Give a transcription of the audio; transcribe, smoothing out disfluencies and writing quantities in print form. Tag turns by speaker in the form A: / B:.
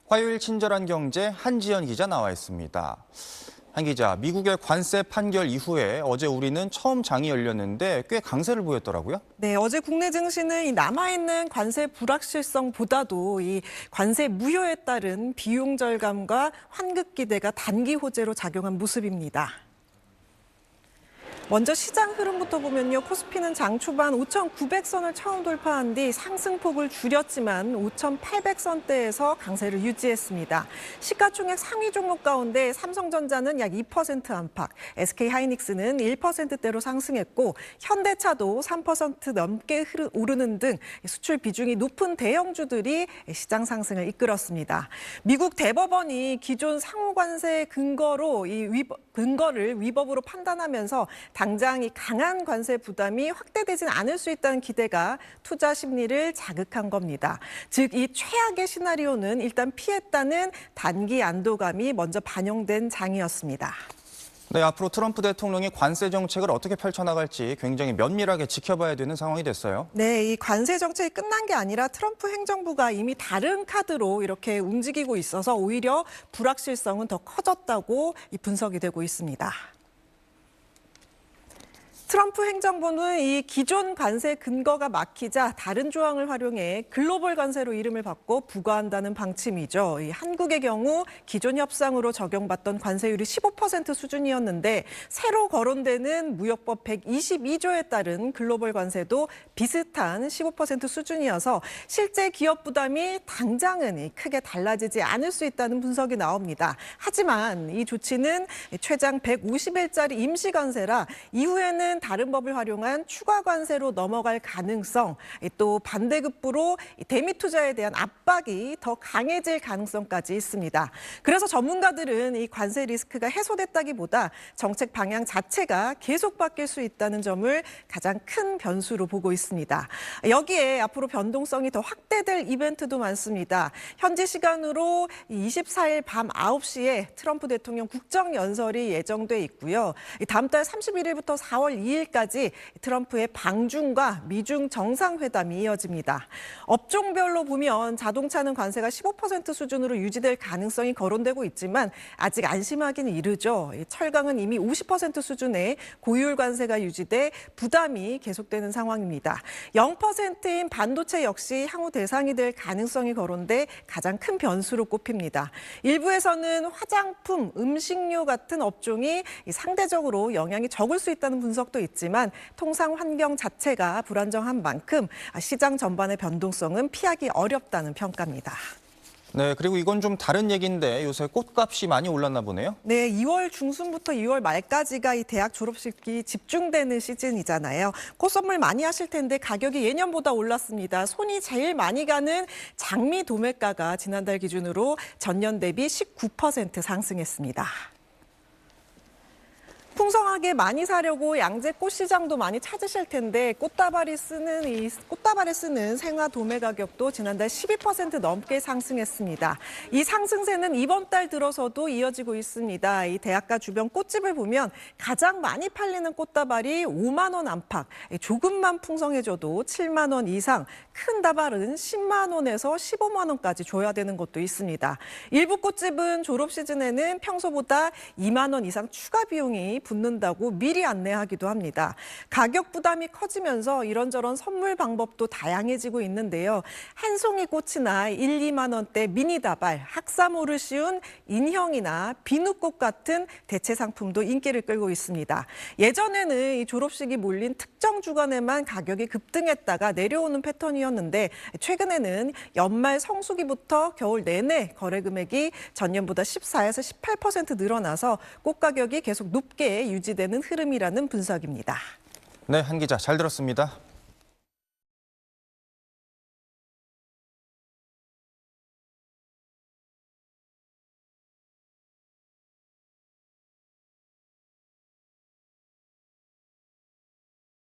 A: 화요일 친절한 경제 한지연 기자 나와 있습니다. 한 기자, 미국의 관세 판결 이후에 어제 우리는 처음 장이 열렸는데 꽤 강세를 보였더라고요.
B: 네, 어제 국내 증시는 이 남아있는 관세 불확실성보다도 이 관세 무효에 따른 비용 절감과 환급 기대가 단기 호재로 작용한 모습입니다. 먼저 시장 흐름부터 보면요. 코스피는 장 초반 5,900선을 처음 돌파한 뒤 상승폭을 줄였지만 5,800선대에서 강세를 유지했습니다. 시가총액 상위 종목 가운데 삼성전자는 약 2% 안팎, SK하이닉스는 1%대로 상승했고 현대차도 3% 넘게 오르는 등 수출 비중이 높은 대형주들이 시장 상승을 이끌었습니다. 미국 대법원이 기존 상호관세 근거를 위법으로 판단하면서 당장 이 강한 관세 부담이 확대되진 않을 수 있다는 기대가 투자 심리를 자극한 겁니다. 즉, 이 최악의 시나리오는 일단 피했다는 단기 안도감이 먼저 반영된 장이었습니다.
A: 네, 앞으로 트럼프 대통령이 관세 정책을 어떻게 펼쳐나갈지 굉장히 면밀하게 지켜봐야 되는 상황이 됐어요.
B: 네, 이 관세 정책이 끝난 게 아니라 트럼프 행정부가 이미 다른 카드로 이렇게 움직이고 있어서 오히려 불확실성은 더 커졌다고 분석이 되고 있습니다. 트럼프 행정부는 이 기존 관세 근거가 막히자 다른 조항을 활용해 글로벌 관세로 이름을 바꿔 부과한다는 방침이죠. 한국의 경우 기존 협상으로 적용받던 관세율이 15% 수준이었는데 새로 거론되는 무역법 122조에 따른 글로벌 관세도 비슷한 15% 수준이어서 실제 기업 부담이 당장은 크게 달라지지 않을 수 있다는 분석이 나옵니다. 하지만 이 조치는 최장 150일짜리 임시 관세라 이후에는 다른 법을 활용한 추가 관세로 넘어갈 가능성, 또 반대급부로 대미 투자에 대한 압박이 더 강해질 가능성까지 있습니다. 그래서 전문가들은 이 관세 리스크가 해소됐다기보다 정책 방향 자체가 계속 바뀔 수 있다는 점을 가장 큰 변수로 보고 있습니다. 여기에 앞으로 변동성이 더 확대될 이벤트도 많습니다. 현지 시간으로 24일 밤 9시에 트럼프 대통령 국정연설이 예정돼 있고요. 다음 달 31일부터 4월 2일까지 트럼프의 방중과 미중 정상회담이 이어집니다. 업종별로 보면 자동차는 관세가 15% 수준으로 유지될 가능성이 거론되고 있지만 아직 안심하기는 이르죠. 철강은 이미 50% 수준의 고율 관세가 유지돼 부담이 계속되는 상황입니다. 0%인 반도체 역시 향후 대상이 될 가능성이 거론돼 가장 큰 변수로 꼽힙니다. 일부에서는 화장품, 음식료 같은 업종이 상대적으로 영향이 적을 수 있다는 분석도 있지만 통상 환경 자체가 불안정한 만큼 시장 전반의 변동성은 피하기 어렵다는 평가입니다.
A: 네, 그리고 이건 좀 다른 얘기인데 요새 꽃값이 많이 올랐나 보네요.
B: 네, 2월 중순부터 2월 말까지가 이 대학 졸업식이 집중되는 시즌이잖아요. 꽃 선물 많이 하실 텐데 가격이 예년보다 올랐습니다. 손이 제일 많이 가는 장미 도매가가 지난달 기준으로 전년 대비 19% 상승했습니다. 풍성하게 많이 사려고 양재 꽃시장도 많이 찾으실 텐데 꽃다발에 쓰는 생화 도매 가격도 지난달 12% 넘게 상승했습니다. 이 상승세는 이번 달 들어서도 이어지고 있습니다. 이 대학가 주변 꽃집을 보면 가장 많이 팔리는 꽃다발이 5만 원 안팎, 조금만 풍성해져도 7만 원 이상, 큰 다발은 10만 원에서 15만 원까지 줘야 되는 것도 있습니다. 일부 꽃집은 졸업 시즌에는 평소보다 2만 원 이상 추가 비용이 붙는다고 미리 안내하기도 합니다. 가격 부담이 커지면서 이런저런 선물 방법도 다양해지고 있는데요. 한 송이 꽃이나 1, 2만 원대 미니 다발, 학사모를 씌운 인형이나 비누꽃 같은 대체 상품도 인기를 끌고 있습니다. 예전에는 이 졸업식이 몰린 특정 주간에만 가격이 급등했다가 내려오는 패턴이었는데 최근에는 연말 성수기부터 겨울 내내 거래 금액이 전년보다 14에서 18% 늘어나서 꽃 가격이 계속 높게 유지되는 흐름이라는 분석입니다.
A: 네, 한 기자 잘 들었습니다.